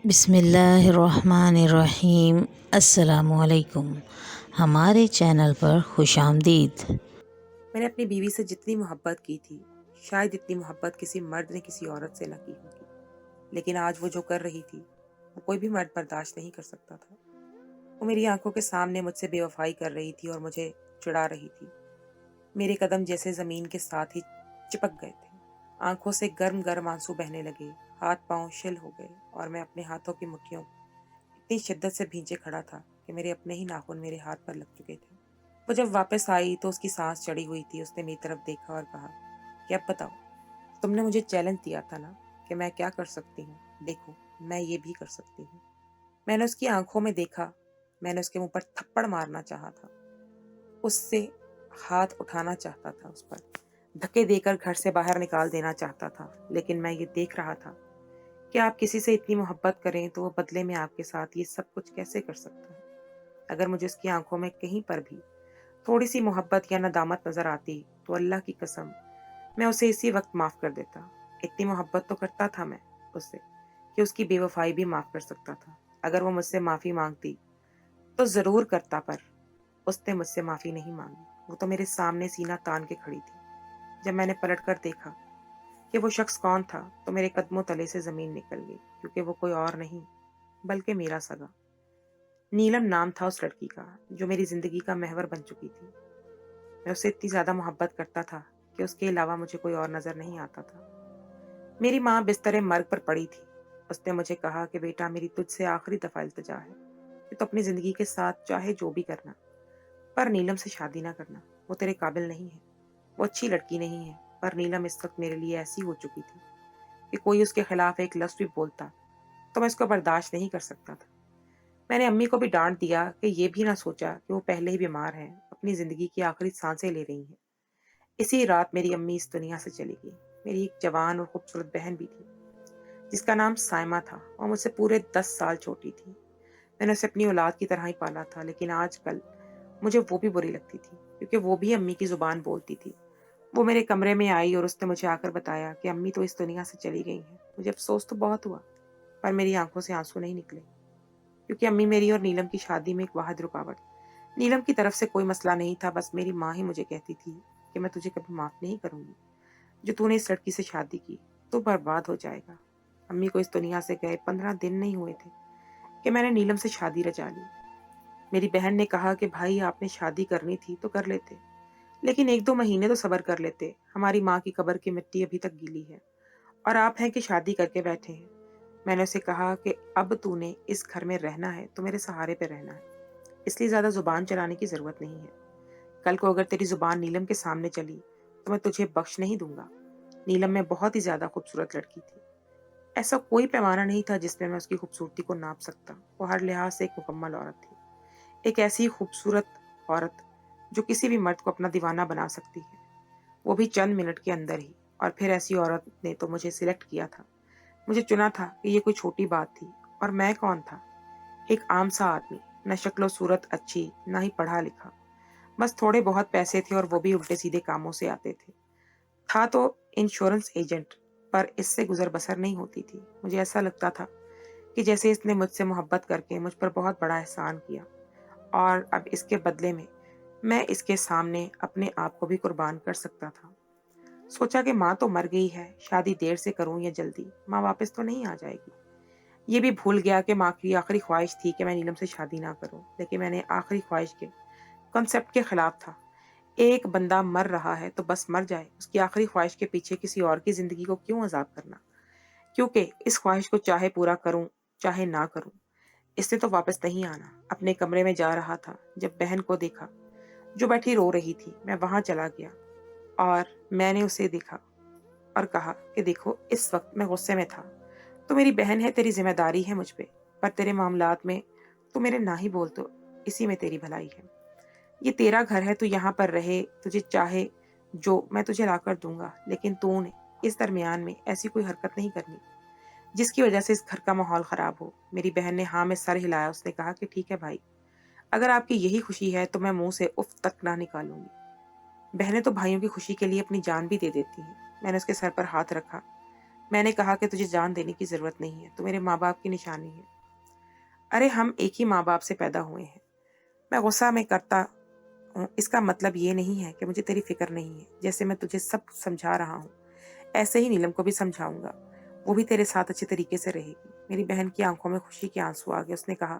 بسم اللہ الرحمن الرحیم۔ السلام علیکم، ہمارے چینل پر خوش آمدید۔ میں نے اپنی بیوی سے جتنی محبت کی تھی، شاید اتنی محبت کسی مرد نے کسی عورت سے نہ کی ہوگی، لیکن آج وہ جو کر رہی تھی وہ کوئی بھی مرد برداشت نہیں کر سکتا تھا۔ وہ میری آنکھوں کے سامنے مجھ سے بے وفائی کر رہی تھی اور مجھے چڑھا رہی تھی۔ میرے قدم جیسے زمین کے ساتھ ہی چپک گئے تھے، آنکھوں سے گرم گرم آنسو بہنے لگے، ہاتھ پاؤں شل ہو گئے اور میں اپنے ہاتھوں کی مٹھیوں اتنی شدت سے بھینچے کھڑا تھا کہ میرے اپنے ہی ناخن میرے ہاتھ پر لگ چکے تھے۔ وہ جب واپس آئی تو اس کی سانس چڑھی ہوئی تھی۔ اس نے میری طرف دیکھا اور کہا کہ اب بتاؤ، تم نے مجھے چیلنج دیا تھا نا کہ میں کیا کر سکتی ہوں، دیکھو میں یہ بھی کر سکتی ہوں۔ میں نے اس کی آنکھوں میں دیکھا، میں نے اس کے منہ پر تھپڑ مارنا چاہا تھا، اس سے ہاتھ اٹھانا چاہتا تھا، اس پر دھکے دے کر گھر سے باہر نکال دینا چاہتا تھا، لیکن میں یہ دیکھ رہا تھا کہ آپ کسی سے اتنی محبت کریں تو وہ بدلے میں آپ کے ساتھ یہ سب کچھ کیسے کر سکتا ہے۔ اگر مجھے اس کی آنکھوں میں کہیں پر بھی تھوڑی سی محبت یا ندامت نظر آتی تو اللہ کی قسم میں اسے اسی وقت معاف کر دیتا۔ اتنی محبت تو کرتا تھا میں اس سے کہ اس کی بے وفائی بھی معاف کر سکتا تھا۔ اگر وہ مجھ سے معافی مانگتی تو ضرور کرتا، پر اس نے مجھ سے معافی نہیں مانگی۔ وہ تو میرے سامنے سینہ تان کے کھڑی تھی۔ جب میں نے پلٹ کر دیکھا کہ وہ شخص کون تھا تو میرے قدموں تلے سے زمین نکل گئی، کیونکہ وہ کوئی اور نہیں بلکہ میرا سگا نیلم نام تھا اس لڑکی کا، جو میری زندگی کا محور بن چکی تھی۔ میں اسے اتنی زیادہ محبت کرتا تھا کہ اس کے علاوہ مجھے کوئی اور نظر نہیں آتا تھا۔ میری ماں بستر مرگ پر پڑی تھی۔ اس نے مجھے کہا کہ بیٹا، میری تجھ سے آخری دفعہ التجا ہے کہ تو اپنی زندگی کے ساتھ چاہے جو بھی کرنا، پر نیلم سے شادی نہ کرنا۔ وہ تیرے قابل نہیں ہے، وہ اچھی لڑکی نہیں ہے، پر نیلم اس وقت میرے لیے ایسی ہو چکی تھی کہ کوئی اس کے خلاف ایک لفظ بھی بولتا تو میں اس کو برداشت نہیں کر سکتا تھا۔ میں نے امی کو بھی ڈانٹ دیا کہ یہ بھی نہ سوچا کہ وہ پہلے ہی بیمار ہیں، اپنی زندگی کی آخری سانسیں لے رہی ہیں۔ اسی رات میری امی اس دنیا سے چلی گئی۔ میری ایک جوان اور خوبصورت بہن بھی تھی جس کا نام سائمہ تھا، اور مجھ سے پورے 10 سال چھوٹی تھی۔ میں نے اسے اپنی اولاد کی طرح ہی پالا تھا، لیکن آج کل مجھے وہ بھی بری لگتی تھی کیونکہ وہ بھی امی کی زبان بولتی تھی۔ وہ میرے کمرے میں آئی اور اس نے مجھے آ کر بتایا کہ امی تو اس دنیا سے چلی گئی ہیں۔ مجھے افسوس تو بہت ہوا، پر میری آنکھوں سے آنسو نہیں نکلے، کیونکہ امی میری اور نیلم کی شادی میں ایک واحد رکاوٹ۔ نیلم کی طرف سے کوئی مسئلہ نہیں تھا، بس میری ماں ہی مجھے کہتی تھی کہ میں تجھے کبھی معاف نہیں کروں گی، جو تو نے اس لڑکی سے شادی کی تو برباد ہو جائے گا۔ امی کو اس دنیا سے گئے 15 دن نہیں ہوئے تھے کہ میں نے نیلم سے شادی رچا لی۔ میری بہن نے کہا کہ بھائی، آپ نے شادی کرنی تھی تو کر لیتے، لیکن 1-2 مہینے تو صبر کر لیتے۔ ہماری ماں کی قبر کی مٹی ابھی تک گیلی ہے اور آپ ہیں کہ شادی کر کے بیٹھے ہیں۔ میں نے اسے کہا کہ اب تو نے اس گھر میں رہنا ہے تو میرے سہارے پہ رہنا ہے، اس لیے زیادہ زبان چلانے کی ضرورت نہیں ہے۔ کل کو اگر تیری زبان نیلم کے سامنے چلی تو میں تجھے بخش نہیں دوں گا۔ نیلم میں بہت ہی زیادہ خوبصورت لڑکی تھی۔ ایسا کوئی پیمانہ نہیں تھا جس میں میں اس کی خوبصورتی کو ناپ سکتا۔ وہ ہر لحاظ سے ایک مکمل عورت تھی، ایک ایسی خوبصورت عورت جو کسی بھی مرد کو اپنا دیوانہ بنا سکتی ہے، وہ بھی چند منٹ کے اندر ہی۔ اور پھر ایسی عورت نے تو مجھے سلیکٹ کیا تھا، مجھے چنا تھا کہ یہ کوئی چھوٹی بات تھی۔ اور میں کون تھا؟ ایک عام سا آدمی، نہ شکل و صورت اچھی، نہ ہی پڑھا لکھا، بس تھوڑے بہت پیسے تھے اور وہ بھی الٹے سیدھے کاموں سے آتے تھے۔ تھا تو انشورنس ایجنٹ، پر اس سے گزر بسر نہیں ہوتی تھی۔ مجھے ایسا لگتا تھا کہ جیسے اس نے مجھ سے محبت کر کے مجھ پر بہت بڑا احسان کیا، اور اب اس کے بدلے میں اس کے سامنے اپنے آپ کو بھی قربان کر سکتا تھا۔ سوچا کہ ماں تو مر گئی ہے، شادی دیر سے کروں یا جلدی، ماں واپس تو نہیں آ جائے گی۔ یہ بھی بھول گیا کہ ماں کی آخری خواہش تھی کہ میں نیلم سے شادی نہ کروں، لیکن میں نے آخری خواہش کے کنسپٹ کے خلاف تھا۔ ایک بندہ مر رہا ہے تو بس مر جائے، اس کی آخری خواہش کے پیچھے کسی اور کی زندگی کو کیوں عذاب کرنا؟ کیونکہ اس خواہش کو چاہے پورا کروں چاہے نہ کروں، اس نے تو واپس نہیں آنا۔ اپنے کمرے میں جا رہا تھا جب بہن کو دیکھا جو بیٹھی رو رہی تھی۔ میں وہاں چلا گیا اور میں نے اسے دیکھا اور کہا کہ دیکھو، اس وقت میں غصے میں تھا۔ تو میری بہن ہے، تیری ذمہ داری ہے مجھ پہ، پر تیرے معاملات میں تو میرے نہ ہی بول، تو اسی میں تیری بھلائی ہے۔ یہ تیرا گھر ہے، تو یہاں پر رہے، تجھے چاہے جو میں تجھے لا کر دوں گا، لیکن تو نے اس درمیان میں ایسی کوئی حرکت نہیں کرنی جس کی وجہ سے اس گھر کا ماحول خراب ہو۔ میری بہن نے ہاں میں سر ہلایا۔ اس نے کہا کہ ٹھیک ہے بھائی، اگر آپ کی یہی خوشی ہے تو میں منہ سے اف تک نہ نکالوں گی۔ بہنیں تو بھائیوں کی خوشی کے لیے اپنی جان بھی دے دیتی ہیں۔ میں نے اس کے سر پر ہاتھ رکھا मैंने कहा कि तुझे जान देने की ज़रूरत नहीं है, तू मेरे माँ बाप की निशानी है। अरे हम एक ही माँ बाप से पैदा हुए हैं। मैं गुस्सा में करता हूँ, इसका मतलब ये नहीं है कि मुझे तेरी फिक्र नहीं है। जैसे मैं तुझे सब समझा रहा हूँ, ऐसे ही नीलम को भी समझाऊंगा। वो भी तेरे साथ अच्छे तरीके से रहेगी। मेरी बहन की आंखों में खुशी के आंसू आ गए। उसने कहा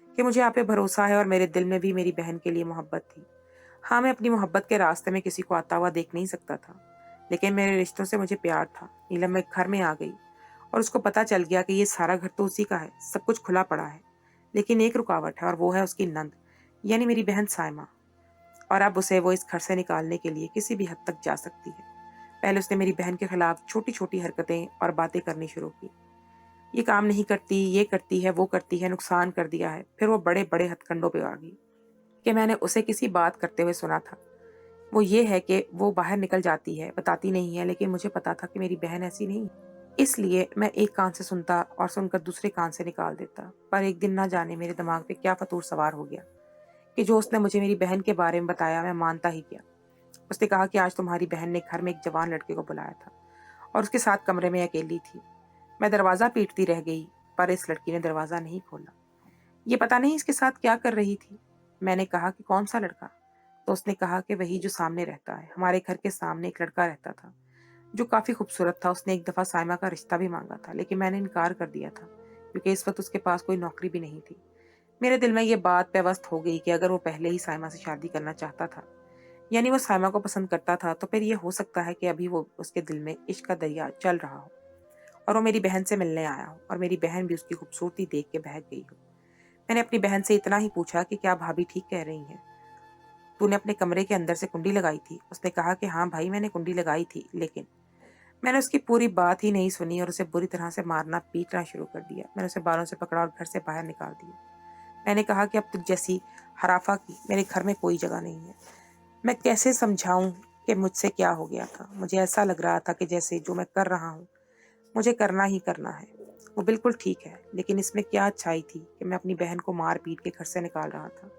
कि मुझे आप पे भरोसा है और मेरे दिल में भी मेरी बहन के लिए मोहब्बत थी। हाँ, मैं अपनी मोहब्बत के रास्ते में किसी को आता हुआ देख नहीं सकता था, लेकिन मेरे रिश्तों से मुझे प्यार था। नीलम एक घर में आ गई और उसको पता चल गया कि ये सारा घर तो उसी का है, सब कुछ खुला पड़ा है। लेकिन एक रुकावट है और वो है उसकी नंद, यानी मेरी बहन साइमा। और अब उसे वो इस घर से निकालने के लिए किसी भी हद तक जा सकती है। पहले उसने मेरी बहन के खिलाफ छोटी छोटी हरकतें और बातें करनी शुरू की। ये काम नहीं करती, ये करती है, वो करती है, नुकसान कर दिया है। फिर वो बड़े बड़े हथकंडों पे आ गई कि मैंने उसे किसी बात करते हुए सुना था। वो ये है कि वो बाहर निकल जाती है, बताती नहीं है, लेकिन मुझे पता था कि मेरी बहन ऐसी नहीं है। इसलिए मैं एक कान से सुनता और सुनकर दूसरे कान से निकाल देता। पर एक दिन ना जाने मेरे दिमाग पे क्या फतूर सवार हो गया कि जो उसने मुझे मेरी बहन के बारे में बताया मैं मानता ही गया। उसने कहा कि आज तुम्हारी बहन ने घर में एक जवान लड़के को बुलाया था और उसके साथ कमरे में अकेली थी। मैं दरवाज़ा पीटती रह गई, पर इस लड़की ने दरवाज़ा नहीं खोला। ये पता नहीं इसके साथ क्या कर रही थी। मैंने कहा कि कौन सा लड़का? तो उसने कहा कि वही जो सामने रहता है। हमारे घर के सामने एक लड़का रहता था जो काफ़ी खूबसूरत था। उसने एक दफ़ा साइमा का रिश्ता भी मांगा था, लेकिन मैंने इनकार कर दिया था क्योंकि इस वक्त उसके पास कोई नौकरी भी नहीं थी। मेरे दिल में ये बात पेवस्त हो गई कि अगर वो पहले ही साइमा से शादी करना चाहता था, यानी वो साइमा को पसंद करता था, तो फिर ये हो सकता है कि अभी वो उसके दिल में इश्क का दरिया चल रहा हो और वो मेरी बहन से मिलने आया हो और मेरी बहन भी उसकी खूबसूरती देख के बहक गई हो। मैंने अपनी बहन से इतना ही पूछा कि क्या भाभी ठीक कह रही हैं? तूने अपने कमरे के अंदर से कुंडी लगाई थी? उसने कहा कि हाँ भाई, मैंने कुंडी लगाई थी, लेकिन मैंने उसकी पूरी बात ही नहीं सुनी और उसे बुरी तरह से मारना पीटना शुरू कर दिया। मैंने उसे बालों से पकड़ा और घर से बाहर निकाल दिया। मैंने कहा कि अब तुझ जैसी हराफा की मेरे घर में कोई जगह नहीं है। मैं कैसे समझाऊं कि मुझसे क्या हो गया था? मुझे ऐसा लग रहा था कि जैसे जो मैं कर रहा हूँ मुझे करना ही करना है। वो बिल्कुल ठीक है, लेकिन इसमें क्या अच्छाई थी कि मैं अपनी बहन को मार पीट के घर से निकाल रहा था?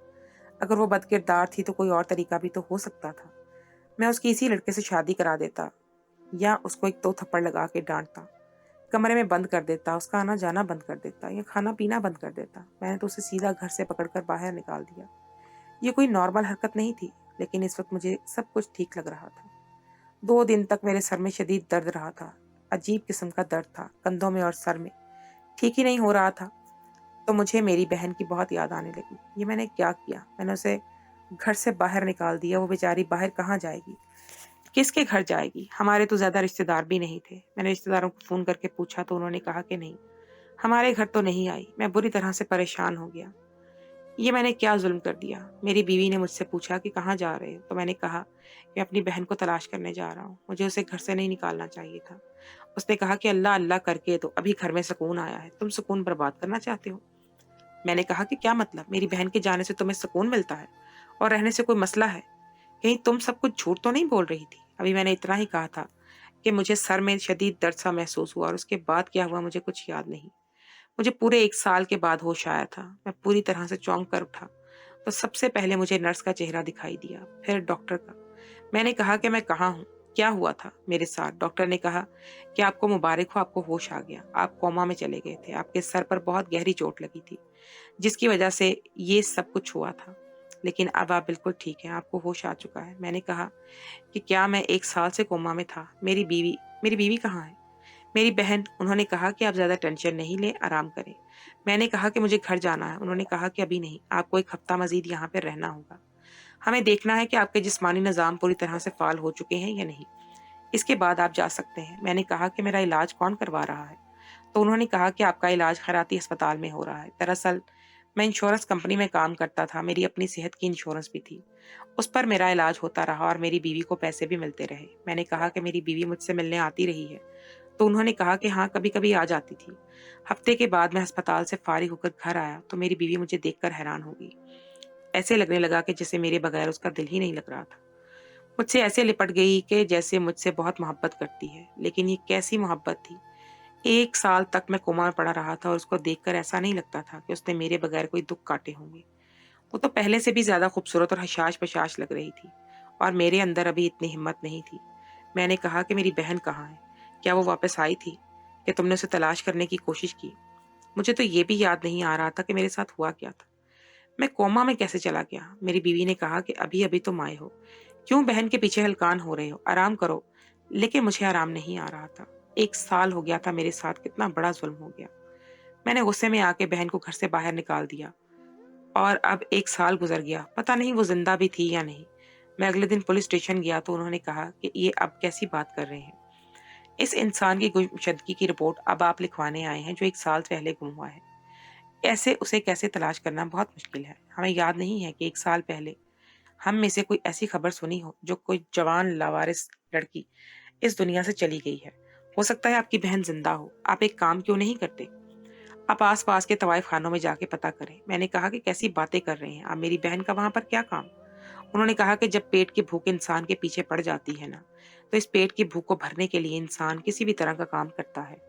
अगर वो बदकिरदार थी तो कोई और तरीका भी तो हो सकता था। मैं उसकी इसी लड़के से शादी करा देता या उसको एक दो थप्पड़ लगा के डांटता, कमरे में बंद कर देता, उसका आना जाना बंद कर देता या खाना पीना बंद कर देता। मैंने तो उसे सीधा घर से पकड़कर बाहर निकाल दिया। ये कोई नॉर्मल हरकत नहीं थी, लेकिन इस वक्त मुझे सब कुछ ठीक लग रहा था। 2 दिन तक मेरे सर में शदीद दर्द रहा था। अजीब किस्म का दर्द था कंधों में और सर में, ठीक ही नहीं हो रहा था। तो मुझे मेरी बहन की बहुत याद आने लगी। ये मैंने क्या किया? मैंने उसे घर से बाहर निकाल दिया। वो बेचारी बाहर कहाँ जाएगी, किसके घर जाएगी? हमारे तो ज़्यादा रिश्तेदार भी नहीं थे। मैंने रिश्तेदारों को फ़ोन करके पूछा तो उन्होंने कहा कि नहीं, हमारे घर तो नहीं आई। मैं बुरी तरह से परेशान हो गया। ये मैंने क्या जुल्म कर दिया? मेरी बीवी ने मुझसे पूछा कि कहाँ जा रहे हो? तो मैंने कहा कि अपनी बहन को तलाश करने जा रहा हूँ। मुझे उसे घर से नहीं निकालना चाहिए था। उसने कहा कि अल्लाह अल्लाह करके तो अभी घर में सुकून आया है, तुम सुकून बर्बाद करना चाहते हो? मैंने कहा कि क्या मतलब? मेरी बहन के जाने से तुम्हें सुकून मिलता है और रहने से कोई मसला है? कहीं तुम सब कुछ झूठ तो नहीं बोल रही थी? अभी मैंने इतना ही कहा था कि मुझे सर में शदीद दर्द सा महसूस हुआ और उसके बाद क्या हुआ मुझे कुछ याद नहीं। मुझे पूरे 1 साल के बाद होश आया था। मैं पूरी तरह से चौंक कर उठा तो सबसे पहले मुझे नर्स का चेहरा दिखाई दिया, फिर डॉक्टर का। मैंने कहा कि मैं कहाँ हूँ, क्या हुआ था मेरे साथ? डॉक्टर ने कहा कि आपको मुबारक हो, आपको होश आ गया। आप कोमा में चले गए थे, आपके सर पर बहुत गहरी चोट लगी थी जिसकी वजह से ये सब कुछ हुआ था, लेकिन अब आप बिल्कुल ठीक हैं, आपको होश आ चुका है। मैंने कहा कि क्या मैं 1 साल से कोमा में था? मेरी बीवी कहाँ है? मेरी बहन? उन्होंने कहा कि आप ज़्यादा टेंशन नहीं लें, आराम करें। मैंने कहा कि मुझे घर जाना है। उन्होंने कहा कि अभी नहीं, आपको 1 हफ्ता मजीद यहाँ पर रहना होगा। हमें देखना है कि आपके जिस्मानी निज़ाम पूरी तरह से फाल हो चुके हैं या नहीं, इसके बाद आप जा सकते हैं। मैंने कहा कि मेरा इलाज कौन करवा रहा है? तो उन्होंने कहा कि आपका इलाज खैराती अस्पताल में हो रहा है। दरअसल मैं इंश्योरेंस कंपनी में काम करता था, मेरी अपनी सेहत की इंश्योरेंस भी थी। उस पर मेरा इलाज होता रहा और मेरी बीवी को पैसे भी मिलते रहे। मैंने कहा कि मेरी बीवी मुझसे मिलने आती रही है, तो उन्होंने कहा कि हाँ, कभी कभी आ जाती थी। हफ्ते के बाद मैं अस्पताल से फारिग होकर घर आया तो मेरी बीवी मुझे देखकर हैरान हो गई। ऐसे लगने लगा कि जैसे मेरे बगैर उसका दिल ही नहीं लग रहा था। मुझसे ऐसे लिपट गई कि जैसे मुझसे बहुत मोहब्बत करती है, लेकिन ये कैसी मोहब्बत थी? 1 साल तक मैं कोमा में पड़ा रहा था और उसको देखकर ऐसा नहीं लगता था कि उसने मेरे बगैर कोई दुख काटे होंगे। वो तो पहले से भी ज्यादा खूबसूरत और हशाश बशाश लग रही थी और मेरे अंदर अभी इतनी हिम्मत नहीं थी। मैंने कहा कि मेरी बहन कहाँ है? क्या वो वापस आई थी कि तुमने उसे तलाश करने की कोशिश की? मुझे तो ये भी याद नहीं आ रहा था कि मेरे साथ हुआ क्या था। मैं कोमा में कैसे चला गया? मेरी बीवी ने कहा कि अभी अभी तुम आए हो, क्यों बहन के पीछे हलकान हो रहे हो, आराम करो। लेकिन मुझे आराम नहीं आ रहा था। 1 साल हो गया था मेरे साथ, कितना बड़ा जुल्म हो गया। मैंने गुस्से में आके बहन को घर से बाहर निकाल दिया और अब 1 साल गुजर गया, पता नहीं वो जिंदा भी थी या नहीं। मैं अगले दिन पुलिस स्टेशन गया तो उन्होंने कहा कि ये अब कैसी बात कर रहे हैं, इस इंसान की गुमशुदगी की रिपोर्ट अब आप लिखवाने आए हैं जो 1 साल पहले गुम हुआ है। ऐसे उसे कैसे तलाश करना बहुत मुश्किल है। हमें याद नहीं है कि 1 साल पहले हम में से कोई ऐसी खबर सुनी हो जो कोई जवान लावारिस लड़की इस दुनिया से चली गई है। हो सकता है आपकी बहन जिंदा हो। आप एक काम क्यों नहीं करते, आप आस पास के तवाइफ खानों में जाके पता करें। मैंने कहा कि कैसी बातें कर रहे हैं आप, मेरी बहन का वहां पर क्या काम? उन्होंने कहा कि जब पेट की भूख इंसान के पीछे पड़ जाती है ना, तो इस पेट की भूख को भरने के लिए इंसान किसी भी तरह का काम करता है।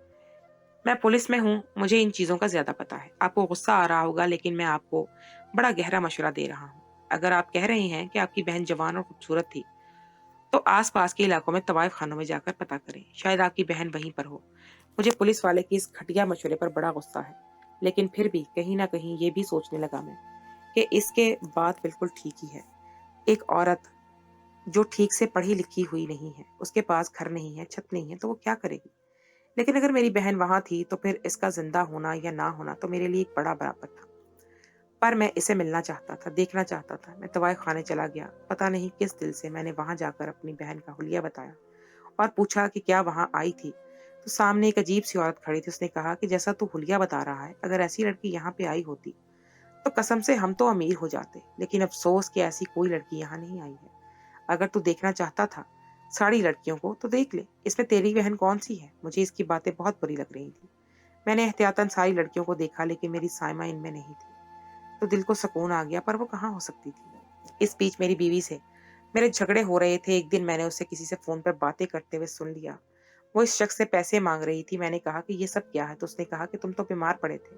मैं पुलिस में हूँ, मुझे इन चीजों का ज्यादा पता है। आपको गुस्सा आ रहा होगा लेकिन मैं आपको बड़ा गहरा मशवरा दे रहा हूँ। अगर आप कह रहे हैं कि आपकी बहन जवान और खूबसूरत थी, तो आस-पास के इलाकों में तवाइफ खानों में जाकर पता करें, शायद आपकी बहन वहीं पर हो। मुझे पुलिस वाले की इस घटिया मशवरे पर बड़ा गुस्सा है, लेकिन फिर भी कहीं न कहीं ये भी सोचने लगा मैं कि इसके बात बिल्कुल ठीक ही है। एक औरत जो ठीक से पढ़ी लिखी हुई नहीं है, उसके पास घर नहीं है, छत नहीं है, तो वो क्या करेगी? लेकिन अगर मेरी बहन वहां थी तो फिर इसका जिंदा होना या ना होना तो मेरे लिए एक बड़ा बराबर था। पर मैं इसे मिलना चाहता था, देखना चाहता था। मैं तवाइफ खाने चला गया। पता नहीं किस दिल से मैंने वहां जाकर अपनी बहन का हुलिया बताया और पूछा कि क्या वहां आई थी। तो सामने एक अजीब सी औरत खड़ी थी। उसने कहा कि जैसा तू हुलिया बता रहा है, अगर ऐसी लड़की यहाँ पे आई होती तो कसम से हम तो अमीर हो जाते, लेकिन अफसोस कि ऐसी कोई लड़की यहाँ नहीं आई है। अगर तू देखना चाहता था सारी लड़कियों को तो देख ले, इसमें तेरी बहन कौन सी है? मुझे इसकी बातें बहुत बुरी लग रही थी। मैंने एहतियातन सारी लड़कियों को देखा लेकिन मेरी साइमा इनमें नहीं थी। तो दिल को सुकून आ गया, पर वो कहाँ हो सकती थी। इस बीच मेरी बीवी से मेरे झगड़े हो रहे थे। एक दिन मैंने उसे किसी से फोन पर बातें करते हुए सुन लिया। वो इस शख्स से पैसे मांग रही थी। मैंने कहा कि ये सब क्या है? तो उसने कहा कि तुम तो बीमार पड़े थे,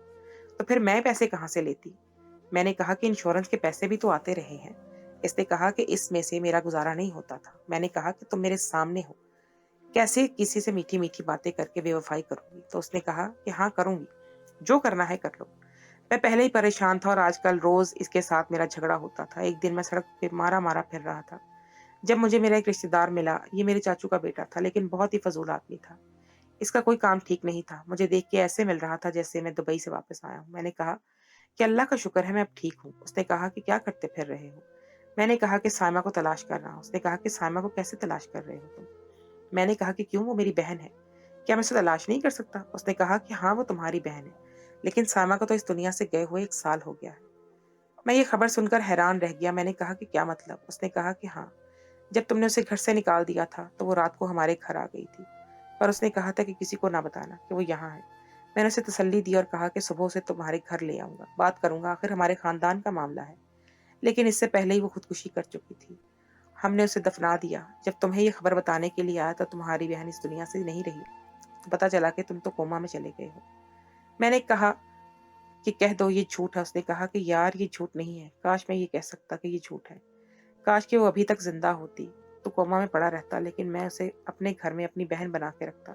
तो फिर मैं पैसे कहाँ से लेती? मैंने कहा कि इंश्योरेंस के पैसे भी तो आते रहे हैं। इसने कहा कि इसमें से मेरा गुजारा नहीं होता था। मैंने कहा कि तुम मेरे सामने हो, कैसे किसी से मीठी मीठी बातें करके बेवफाई करूंगी? तो उसने कहा कि हाँ करूंगी, जो करना है कर लो। मैं पहले ही परेशान था और आजकल रोज इसके साथ मेरा झगड़ा होता था। एक दिन मैं सड़क पे मारा मारा फिर रहा था जब मुझे मेरा एक रिश्तेदार मिला। ये मेरे चाचू का बेटा था, लेकिन बहुत ही फजूल आदमी था। इसका कोई काम ठीक नहीं था। मुझे देख के ऐसे मिल रहा था जैसे मैं दुबई से वापस आया हूँ। मैंने कहा कि अल्लाह का शुक्र है मैं अब ठीक हूँ। उसने कहा कि क्या करते फिर रहे हो? मैंने कहा कि साइमा को तलाश कर रहा हूँ। उसने कहा कि साइमा को कैसे तलाश कर रहे हो तुम? मैंने कहा कि क्यों, वो मेरी बहन है, क्या मैं उसे तलाश नहीं कर सकता? उसने कहा कि हाँ वो तुम्हारी बहन है, लेकिन साइमा को तो इस दुनिया से गए हुए 1 साल हो गया है। मैं ये खबर सुनकर हैरान रह गया। मैंने कहा कि क्या मतलब? उसने कहा कि हाँ, जब तुमने उसे घर से निकाल दिया था तो वो रात को हमारे घर आ गई थी, पर उसने कहा था कि किसी को ना बताना कि वो यहाँ है। मैंने उसे तसल्ली दी और कहा कि सुबह उसे तुम्हारे घर ले आऊंगा, बात करूंगा, आखिर हमारे खानदान का मामला है। लेकिन इससे पहले ही वो खुदकुशी कर चुकी थी। हमने उसे दफना दिया। जब तुम्हें ये खबर बताने के लिए आया तो तुम्हारी बहन इस दुनिया से नहीं रही, तो पता चला कि तुम तो कोमा में चले गए हो। मैंने कहा कि कह दो ये झूठ है। उसने कहा कि यार ये झूठ नहीं है, काश मैं ये कह सकता कि ये झूठ है। काश कि वो अभी तक जिंदा होती तो कोमा में पड़ा रहता, लेकिन मैं उसे अपने घर में अपनी बहन बना के रखता,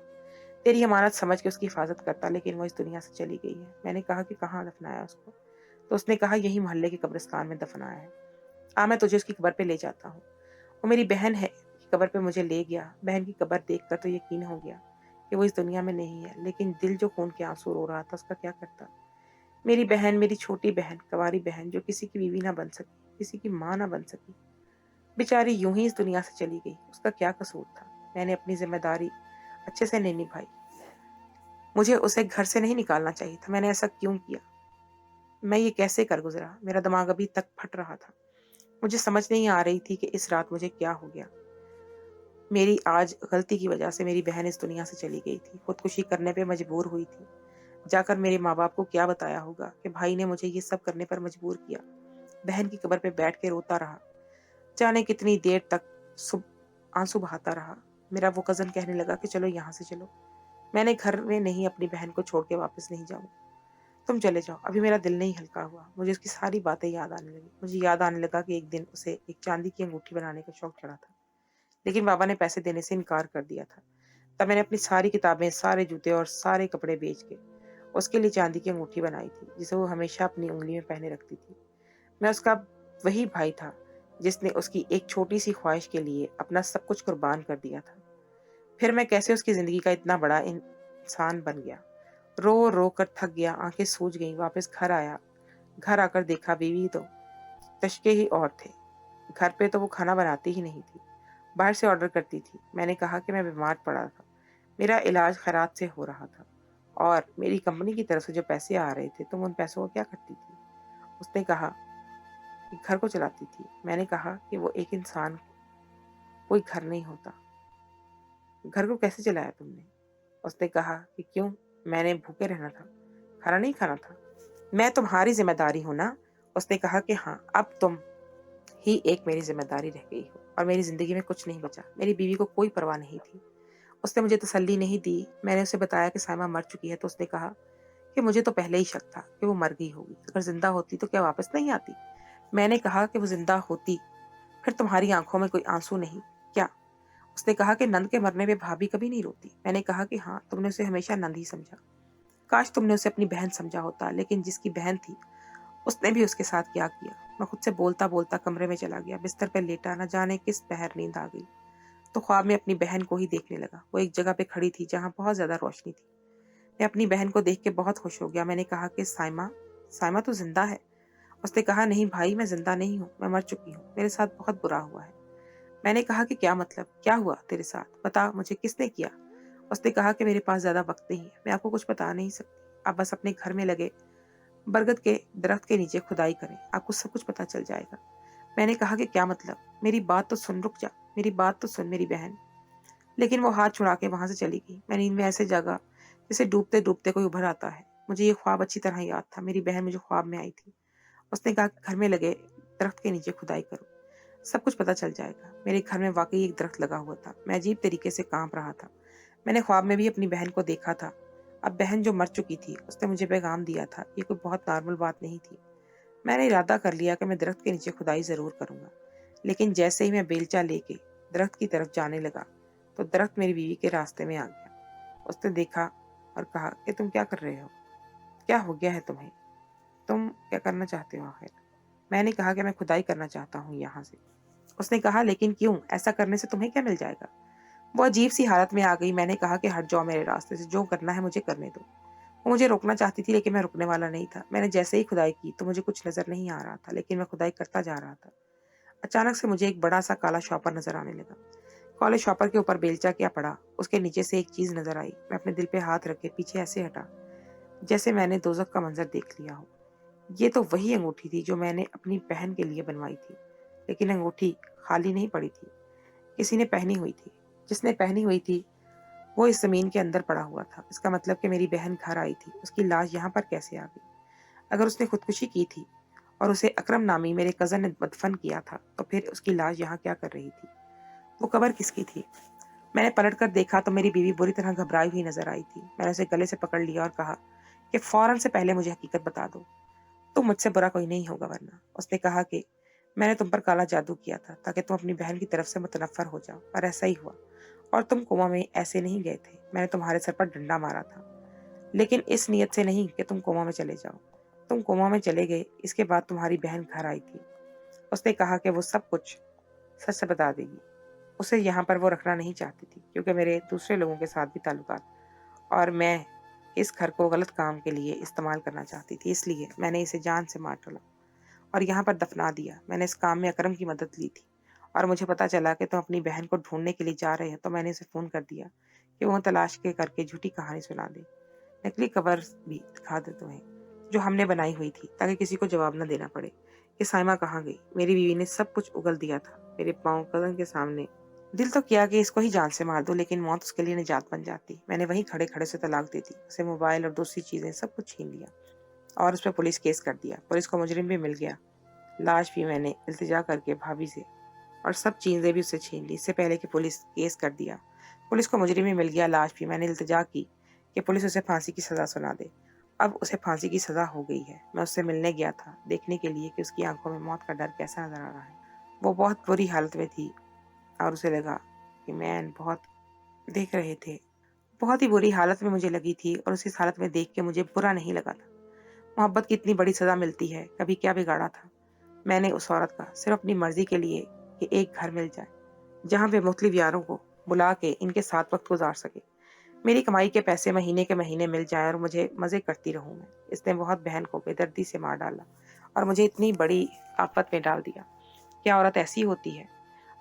तेरी अमानत समझ के उसकी हिफाजत करता, लेकिन वो इस दुनिया से चली गई है। मैंने कहा कि कहाँ दफनाया उसको? तो उसने कहा यही मोहल्ले के कब्रिस्तान में दफनाया है। आ मैं तुझे उसकी कब्र पे ले जाता हूँ। वो मेरी बहन है। कब्र पे मुझे ले गया। बहन की कब्र देखकर तो यकीन हो गया कि वो इस दुनिया में नहीं है, लेकिन दिल जो खून के आंसू रो रहा था उसका क्या करता। मेरी बहन, मेरी छोटी बहन, कंवारी बहन, जो किसी की बीवी ना बन सकी, किसी की माँ ना बन सकी, बेचारी यूं ही इस दुनिया से चली गई। उसका क्या कसूर था? मैंने अपनी जिम्मेदारी अच्छे से नहीं निभाई। मुझे उसे घर से नहीं निकालना चाहिए था। मैंने ऐसा क्यों किया? मैं ये कैसे कर गुजरा? मेरा दिमाग अभी तक फट रहा था। मुझे समझ नहीं आ रही थी कि इस रात मुझे क्या हो गया। मेरी आज गलती की वजह से मेरी बहन इस दुनिया से चली गई थी, खुदकुशी करने पे मजबूर हुई थी। जाकर मेरे माँ बाप को क्या बताया होगा कि भाई ने मुझे ये सब करने पर मजबूर किया। बहन की कब्र पे बैठ के रोता रहा, जाने कितनी देर तक सुब आंसू बहाता रहा। मेरा वो कजन कहने लगा कि चलो यहाँ से चलो। मैंने घर में नहीं, अपनी बहन को छोड़ के वापस नहीं जाऊँ, तुम चले जाओ। अभी मेरा दिल नहीं हल्का हुआ। मुझे उसकी सारी बातें याद आने लगी। मुझे याद आने लगा कि एक दिन उसे एक चांदी की अंगूठी बनाने का शौक चढ़ा था, लेकिन बाबा ने पैसे देने से इनकार कर दिया था। تب میں نے اپنی ساری کتابیں، سارے جوتے اور سارے کپڑے بیچ کے اس کے لیے چاندی کی انگوٹھی بنائی تھی جسے وہ ہمیشہ اپنی انگلی میں پہنے رکھتی تھی۔ میں اس کا وہی بھائی تھا جس نے اس کی ایک چھوٹی سی خواہش کے لیے اپنا سب کچھ قربان کر دیا تھا۔ پھر میں کیسے اس کی زندگی کا اتنا بڑا انسان بن گیا۔ رو رو کر تھک گیا، آنکھیں سوج گئیں، واپس گھر آیا۔ گھر آ کر دیکھا بیوی تو تشکے ہی اور تھے۔ گھر پہ تو وہ کھانا بناتی ہی نہیں تھی، باہر سے آرڈر کرتی تھی۔ میں نے کہا کہ میں بیمار پڑا تھا، میرا علاج خیرات سے ہو رہا تھا اور میری کمپنی کی طرف سے جو پیسے آ رہے تھے تم ان پیسوں کو کیا کرتی تھی؟ اس نے کہا کہ گھر کو چلاتی تھی۔ میں نے کہا کہ وہ ایک انسان کوئی گھر نہیں ہوتا، گھر کو کیسے چلایا تم نے؟ اس نے کہا کہ کیوں، میں نے بھوکے رہنا تھا، کھانا نہیں کھانا تھا؟ میں تمہاری ذمہ داری ہوں نا؟ اس نے کہا کہ ہاں، اب تم ہی ایک میری ذمہ داری رہ گئی ہو اور میری زندگی میں کچھ نہیں بچا۔ میری بیوی کو کوئی پرواہ نہیں تھی، اس نے مجھے تسلی نہیں دی۔ میں نے اسے بتایا کہ سائمہ مر چکی ہے تو اس نے کہا کہ مجھے تو پہلے ہی شک تھا کہ وہ مر گئی ہوگی، اگر زندہ ہوتی تو کیا واپس نہیں آتی؟ میں نے کہا کہ وہ زندہ ہوتی پھر تمہاری آنکھوں میں کوئی آنسو نہیں کیا؟ اس نے کہا کہ نند کے مرنے پہ بھابھی کبھی نہیں روتی۔ میں نے کہا کہ ہاں، تم نے اسے ہمیشہ نند ہی سمجھا، کاش تم نے اسے اپنی بہن سمجھا ہوتا، لیکن جس کی بہن تھی اس نے بھی اس کے ساتھ کیا کیا۔ میں خود سے بولتا بولتا کمرے میں چلا گیا، بستر پہ لیٹا، نہ جانے کس پہر نیند آ گئی تو خواب میں اپنی بہن کو ہی دیکھنے لگا۔ وہ ایک جگہ پہ کھڑی تھی جہاں بہت زیادہ روشنی تھی۔ میں اپنی بہن کو دیکھ کے بہت خوش ہو گیا۔ میں نے کہا کہ سائمہ تو زندہ ہے؟ اس نے کہا نہیں بھائی، میں زندہ نہیں ہوں، میں مر چکی ہوں، میرے ساتھ بہت برا ہوا ہے۔ میں نے کہا کہ کیا مطلب، کیا ہوا تیرے ساتھ، بتا مجھے، کس نے کیا؟ اس نے کہا کہ میرے پاس زیادہ وقت نہیں ہے، میں آپ کو کچھ بتا نہیں سکتی، آپ بس اپنے گھر میں لگے برگد کے درخت کے نیچے کھدائی کریں، آپ کو سب کچھ پتا چل جائے گا۔ میں نے کہا کہ کیا مطلب، میری بات تو سن، رک جا، میری بات تو سن میری بہن۔ لیکن وہ ہاتھ چھڑا کے وہاں سے چلی گئی۔ میں نیند میں ایسے جاگا جیسے ڈوبتے ڈوبتے کوئی ابھر آتا ہے۔ مجھے یہ خواب اچھی طرح یاد تھا، میری بہن مجھے خواب میں آئی تھی۔ اس نے کہا کہ گھر میں لگے درخت کے نیچے کھدائی کرو، سب کچھ پتا چل جائے گا۔ میرے گھر میں واقعی ایک درخت لگا ہوا تھا، میں عجیب طریقے سے کانپ رہا تھا۔ میں نے خواب میں بھی اپنی بہن کو دیکھا تھا، اب بہن جو مر چکی تھی اس نے مجھے پیغام دیا تھا۔ یہ کوئی بہت نارمل بات نہیں تھی۔ میں نے ارادہ کر لیا کہ میں درخت کے نیچے کھدائی ضرور کروں گا، لیکن جیسے ہی میں بیلچہ لے کے درخت کی طرف جانے لگا تو درخت میری بیوی کے راستے میں آ گیا۔ اس نے دیکھا اور کہا کہ تم کیا کر رہے ہو، کیا ہو گیا ہے تمہیں، تم کیا کرنا چاہتے ہو آخر؟ میں نے کہا کہ میں کھدائی کرنا چاہتا ہوں یہاں سے۔ اس نے کہا لیکن کیوں، ایسا کرنے سے تمہیں کیا مل جائے گا؟ وہ عجیب سی حالت میں آ گئی۔ میں نے کہا کہ ہٹ جاؤ میرے راستے سے، جو کرنا ہے مجھے کرنے دو۔ وہ مجھے روکنا چاہتی تھی لیکن میں رکنے والا نہیں تھا۔ میں نے جیسے ہی کھدائی کی تو مجھے کچھ نظر نہیں آ رہا تھا، لیکن میں کھدائی کرتا جا رہا تھا۔ اچانک سے مجھے ایک بڑا سا کالا شاپر نظر آنے لگا۔ کالے شاپر کے اوپر بیلچہ کیا پڑا، اس کے نیچے سے ایک چیز نظر آئی۔ میں اپنے دل پہ ہاتھ رکھ کے پیچھے ایسے ہٹا جیسے میں نے دوزخ کا منظر دیکھ لیا ہو۔ یہ تو وہی انگوٹھی تھی جو میں نے اپنی بہن کے لیے بنوائی تھی، لیکن انگوٹھی خالی نہیں پڑی تھی، کسی نے پہنی ہوئی تھی۔ جس نے پہنی ہوئی تھی وہ اس زمین کے اندر پڑا ہوا تھا۔ اس کا مطلب کہ میری بہن گھر آئی تھی، اس کی لاش یہاں پر کیسے آ گئی؟ اگر اس نے خودکشی کی تھی اور اسے اکرم نامی میرے کزن نے مدفن کیا تھا تو پھر اس کی لاش یہاں کیا کر رہی تھی؟ وہ قبر کس کی تھی؟ میں نے پلٹ کر دیکھا تو میری بیوی بری طرح گھبرائی ہوئی نظر آئی تھی۔ میں نے اسے گلے سے پکڑ لیا اور کہا کہ فوراً سے پہلے مجھے حقیقت بتا دو، تم مجھ سے برا کوئی نہیں ہوگا ورنہ۔ اس نے کہا کہ میں نے تم پر کالا جادو کیا تھا تاکہ تم اپنی بہن کی طرف سے متنفر ہو جاؤ، اور ایسا ہی ہوا، اور تم کوما میں ایسے نہیں گئے تھے، میں نے تمہارے سر پر ڈنڈا مارا تھا، لیکن اس نیت سے نہیں کہ تم کوما میں چلے جاؤ۔ تم کوما میں چلے گئے، اس کے بعد تمہاری بہن گھر آئی تھی۔ اس نے کہا کہ وہ سب کچھ سچ سے بتا دے گی۔ اسے یہاں پر وہ رکھنا نہیں چاہتی تھی کیونکہ میرے دوسرے لوگوں کے ساتھ بھی تعلقات، اور میں اس گھر کو غلط کام کے لیے استعمال کرنا چاہتی تھی، اس لیے میں نے اسے جان سے مار ڈالا اور یہاں پر دفنا دیا۔ میں نے اس کام میں اکرم کی مدد لی تھی، اور مجھے پتا چلا کہ تم اپنی بہن کو ڈھونڈنے کے لیے جا رہے ہیں تو میں نے اسے فون کر دیا کہ وہ تلاش کے کر کے جھوٹی کہانی سنا دے، نکلی قبر بھی دکھا دے تمہیں جو ہم نے بنائی ہوئی تھی، تاکہ کسی کو جواب نہ دینا پڑے کہ سائمہ کہاں گئی۔ میری بیوی نے سب کچھ اگل دیا تھا میرے پاؤں کزن کے سامنے۔ دل تو کیا کہ اس کو ہی جان سے مار دو، لیکن موت اس کے لیے نجات بن جاتی۔ میں نے وہیں کھڑے کھڑے سے طلاق دے دی، اسے موبائل اور دوسری چیزیں سب کچھ چھین لیا اور اس پہ پولیس کیس کر دیا۔ پولیس کو مجرم بھی مل گیا، لاش بھی میں نے التجا کر کے بھابھی سے اور سب چیزیں بھی اس سے چھین لی اس سے پہلے کہ پولیس کیس کر دیا۔ پولیس کو مجرم بھی مل گیا، لاش بھی۔ میں نے التجا کی کہ پولیس اسے پھانسی کی سزا سنا دے۔ اب اسے پھانسی کی سزا ہو گئی ہے۔ میں اس سے ملنے گیا تھا دیکھنے کے لیے کہ اس کی آنکھوں میں موت کا ڈر کیسا نظر آ رہا ہے۔ وہ بہت بری حالت میں تھی اور اسے لگا کہ مین بہت دیکھ رہے تھے بہت ہی بری حالت میں مجھے لگی تھی اور اس حالت میں دیکھ کے مجھے برا نہیں لگا تھا۔ محبت کی اتنی بڑی سزا ملتی ہے، کبھی کیا بگاڑا تھا میں نے اس عورت کا صرف اپنی مرضی کے لیے کہ ایک گھر مل جائے جہاں پہ مختلف یاروں کو بلا کے ان کے ساتھ وقت گزار سکے، میری کمائی کے پیسے مہینے کے مہینے مل جائیں اور مجھے مزے کرتی رہوں میں۔ اس نے بہت بہن کو بے دردی سے مار ڈالا اور مجھے اتنی بڑی آفت میں ڈال دیا۔ کیا عورت ایسی ہوتی ہے؟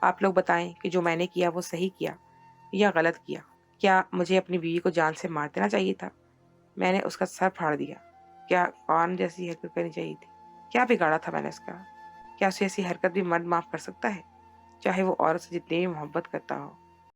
آپ لوگ بتائیں کہ جو میں نے کیا وہ صحیح کیا یا غلط کیا؟ کیا مجھے اپنی بیوی کو جان سے مار دینا چاہیے تھا؟ میں نے اس کا سر پھاڑ دیا۔ کیا قرآن جیسی حرکت کرنی چاہیے تھی؟ کیا بگاڑا تھا میں نے اس کا؟ کیا اسے ایسی حرکت بھی مرد معاف کر سکتا ہے، چاہے وہ عورت سے جتنی بھی محبت کرتا ہو؟